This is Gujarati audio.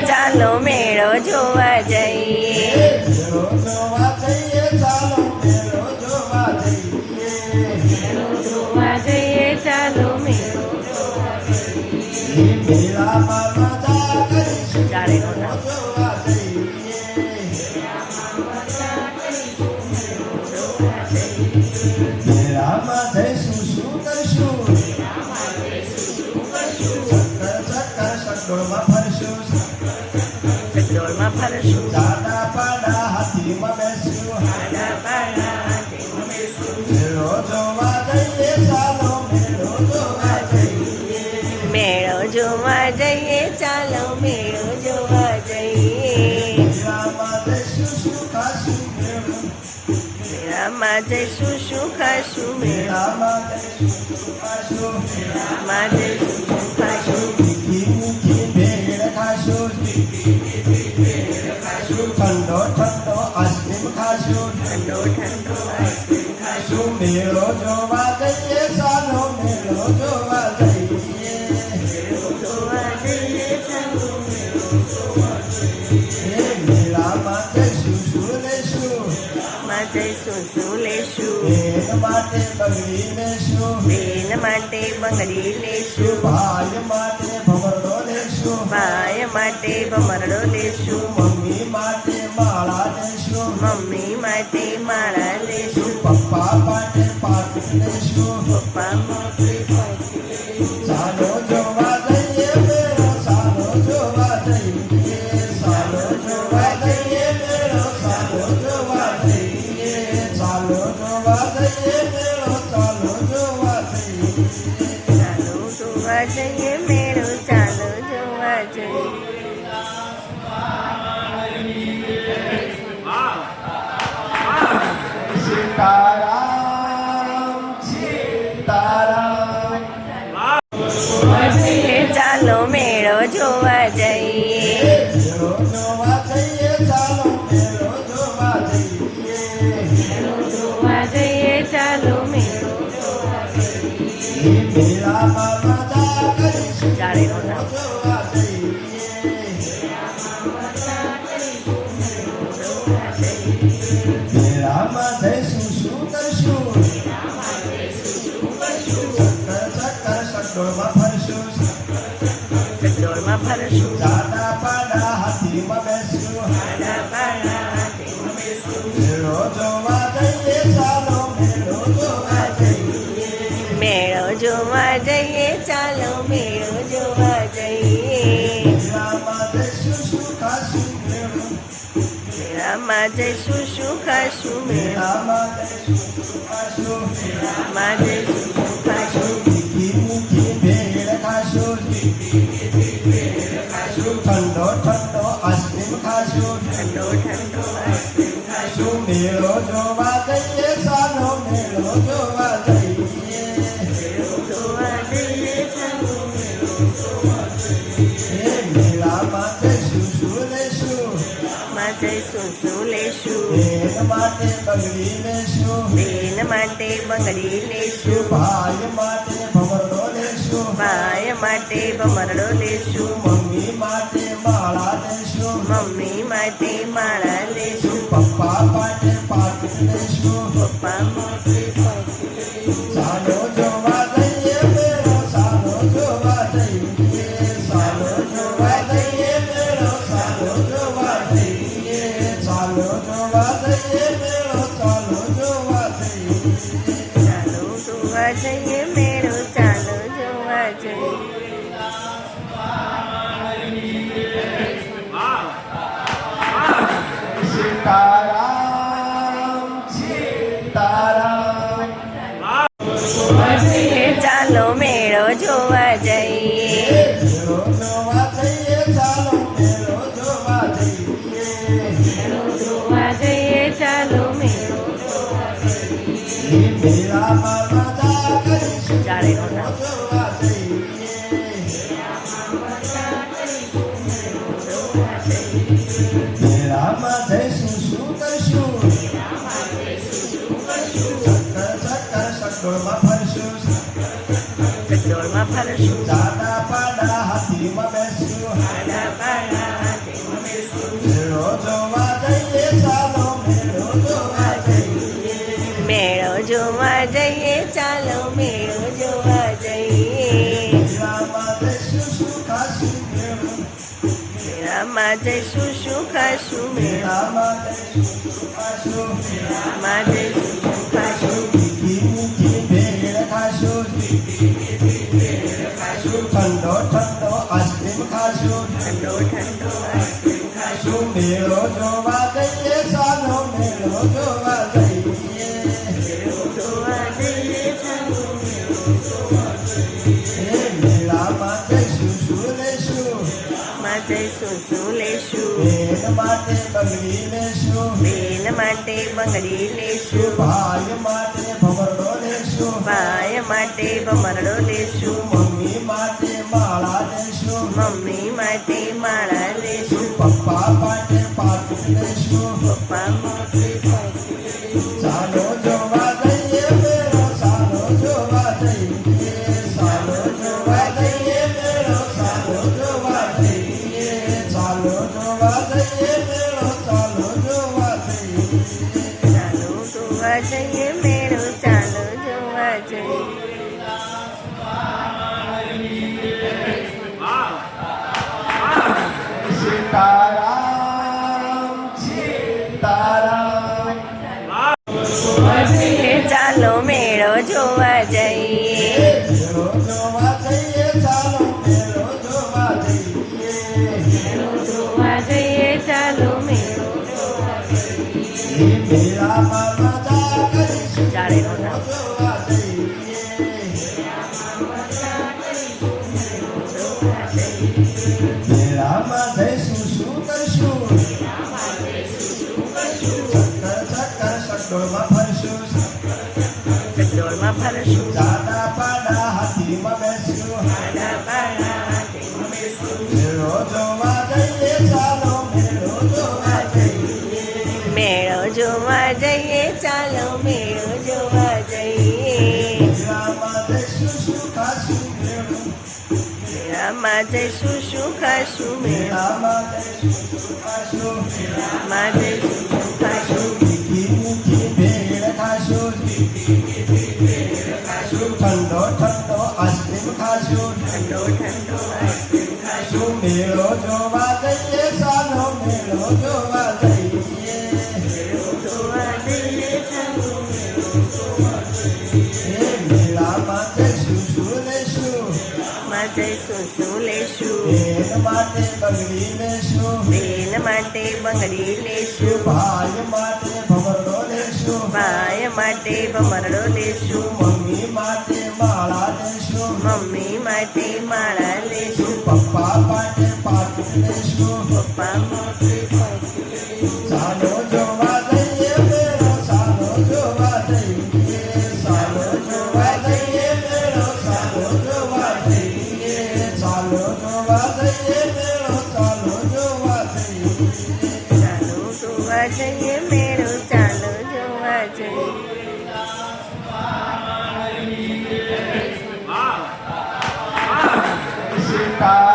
ચાલો મેળો જોવા જઈએ, જોવા જઈએ, ચાલો મેળો જોવા જઈએ, જોવા જઈએ, ચાલો મેળો મેળામાં મજા કરીશું, ચાલે નો મેળો નામ. જોવા જઈએ, મેળામાં જઈશું શું કરશું, ચક્કર ચક્કરમાં ફરશું, ચકડોળમાં ફરશું, દાદા પાડા હાથીમાં બેસશું, મેળો જોવા જઈએ, ચાલો મેળો જોવા જઈએ, મેળો જોવા જઈએ, ચાલો મેળો જોવા જઈએ, મેળામાં જઈશું શું ખાશું, મેળામાં જઈશું શું ખાશું, મેળામાં જઈશું શું ખાશું, મેળામાં જઈશું શું ખાશું, મીઠી મીઠી ભેળ ખાશું, ઠંડો ઠંડો આઈસ્ક્રીમ ખાશું, ઠંડો ઠંડો આઈસ્ક્રીમ ખાશું, મેળો જોવા જઈએ, ચાલો મેળો જોવા જઈએ, જોવા જઈએ, ચાલો મેળામાં જઈશું શું લેશું, માં જઈશું શું લેશું, બેન માટે બગડી લેશું, બેન માટે બંગડી લેશું, ભાઈ માટે ભમરડો લેશું, ભાઈ માટે ભમરડો લેશું, મમ્મી માટે માળા લેશું, મમ્મી માટે માળા લેશું, પપ્પા માટે પાકીટ લેશું, પપ્પા માટે પાકી લેશું. ચાલો જોવા જઈએ મેળો, ચાલો જોવા જઈએ, ચાલો જોવા જઈએ મેળો, ચાલો જોવા જઈએ, ચાલો જોવા જઈએ મેળો, ચાલો જોવા જઈએ, ચાલો જોવા જઈએ મેળો, ચાલો જોવા જઈએ. સીતારામ સીતારામ, ચાલો મેળો જોવા જઈએ, મેળો જોવા જઈએ, ચાલો મેળો જોવા જઈએ, જોવા જઈએ, ચાલો મેળો મેળામાં મજા કરીશું, ચાલે નો નામ. જોવા જઈએ, મેળામાં જઈશું શું કરશું, ચક્કર ચક્કરમાં ફરશું, ચકડોળમાં ફરશું, દાદા પાડા હાથીમાં બેસશું, મેળો જોવા જઈએ, ચાલો મેળો જોવા જઈએ, મેળો જોવા જઈએ, ચાલો મેળો જોવા જઈએ, મેળામાં જઈશું શું ખાશું, મેળામાં જઈશું શું ખાશું, મેળામાં જઈશું શું ખાશું, મેળામાં જઈશું શું ખાશું, મીઠી મીઠી ભેળ ખાશું, ઠંડો ઠંડો આઈસ્ક્રીમ ખાશું, ઠંડો ઠંડો આઈસ્ક્રીમ ખાશું, મેળો જોવા જઈએ, ચાલો મેળો જોવા જઈએ, જોવા જઈએ, ચાલો મેળામાં જઈશું શું લેશું, માં જઈશું શું લેશું, બેન માટે બગડી લેશું, બેન માટે બંગડી લેશું, ભાઈ માટે ભમરડો લેશું, ભાઈ માટે ભમરડો લેશું, મમ્મી માટે માળા લેશું, મમ્મી માટે માળા લેશું, પપ્પા માટે પાકીટ લેશું, પપ્પા માટે પાકી લેશું. ચાલો જોવા જઈએ મેળો, ચાલો જોવા જઈએ, ચાલો જોવા જઈએ મેળો, ચાલો જોવા જઈએ, ચાલો જોવા જઈએ મેળો, ચાલો જોવા જઈએ, ચાલો જોવા જઈએ મેળો, ચાલો જોવા જઈએ. સીતારામ સીતારામ, ચાલો મેળો જોવા જઈએ, મેળો જોવા જઈએ, ચાલો મેળો જોવા જઈએ, જોવા જઈએ, ચાલો મેળો મેળામાં મજા કરીશું, ચાલે નો નામ. જોવા જઈએ, મેળામાં જઈશું શું કરશું, ચક્કર ચક્કરમાં ફરશું, ચકડોળમાં ફરશું, દાદા પાડા હાથીમાં બેસશું, આડા પાડા હાથે મળીશું. મેળો જોવા જઈએ ચાલો મેળો જોવા જઈએ મેળો જોવા જઈએ ચાલો મેળો જોવા જઈએ. મેળામાં જઈશું શું ખાશું મેળો મેળામાં જઈશું શું ખાશું મેળો મેળામાં જઈશું શું ખાશું મેળામાં જઈશું શું ખાશું મીઠી મીઠી ભેળ ખાશું ઠંડો ઠંડો આઈસ્ક્રીમ ખાશું ઠંડો ઠંડો આઈસ્ક્રીમ ખાશું. મેળો જોવા જઈએ ચાલો મેળો જોવા જઈએ મેળો જોવા જઈએ ચાલો મેળો જોવા જઈએ. મેળામાં જઈશું શું લેશું માં જઈશું શું લેશું બેન માટે બંગડી લેશું બેન માટે બંગડી લેશું ભાઈ માટે ભમરડો લેશું ભાઈ માટે ભમરડો લેશું મમ્મી માટે માળા લેશું મમ્મી માટે માળા લેશું પપ્પા માટે પાટું લેશું પપ્પા માટે પાટું લેશું. ચાલો જોવા જઈએ મેળો ચાલો જોવા જઈએ ચાલો જોવા જઈએ મેળો ચાલો જોવા જઈએ ચાલો જોવા જઈએ મેળો ચાલો જોવા જઈએ ચાલો જોવા જઈએ મેળો ચાલો જોવા જઈએ. સીતારામ સીતારામ ચાલો મેળો જોવા જઈએ મેળો જોવા જઈએ ચાલો મેળો જોવા જઈએ મેળો જોવા જઈએ ચાલો મેળો જોવા જઈએ. મેળામાં મજા કરીશું ચાલેનો નામ. જોવા જઈએ જોવા જઈએ. મેળામાં જઈશું શું કરશું ચક્કર ચક્કર સટોળમાં ફરશું ચકડોળમાં ફરશું દાદા પાડા હાથીમાં બેસશું આડા પાડા હાથે મળીશું. મેળો જોવા જઈએ ચાલો મેળો જોવા જઈએ મેળો જોવા જઈએ ચાલો મેળો જોવા જઈએ. મેળામાં જઈશું શું ખાશું મેળો મેળામાં જઈશું શું ખાશું મેળો મેળામાં જઈશું શું ખાશું મેળામાં જઈશું શું ખાશું મીઠી મીઠી ભેળ ખાશું ઠંડો ઠંડો આઈસ્ક્રીમ ખાશું ઠંડો ઠંડો આઈસ્ક્રીમ ખાશું. મેળો જોવા જઈએ ચાલો મેળો જોવા જઈએ મેળો જોવા જઈએ ચાલો મેળો જોવા જઈએ. મેળામાં જઈશું શું લેશું માં જઈશું શું લેશું બેન માટે બંગડી લેશું બેન માટે બંગડી લેશું ભાઈ માટે ભમરડો લેશું ભાઈ માટે ભમરડો લેશું મમ્મી માટે માળા લેશું મમ્મી માટે માળા લેશું પપ્પા માટે પાટું લેશું પપ્પા માટે પાટું લેશું. ચાલો જોવા જઈએ મેળો ચાલો જોવા જઈએ ચાલો જોવા જઈએ મેળો ચાલો જોવા જઈએ ચાલો જોવા જઈએ મેળો ચાલો જોવા જઈએ ચાલો જોવા જઈએ મેળો ચાલો જોવા જઈએ. સીતા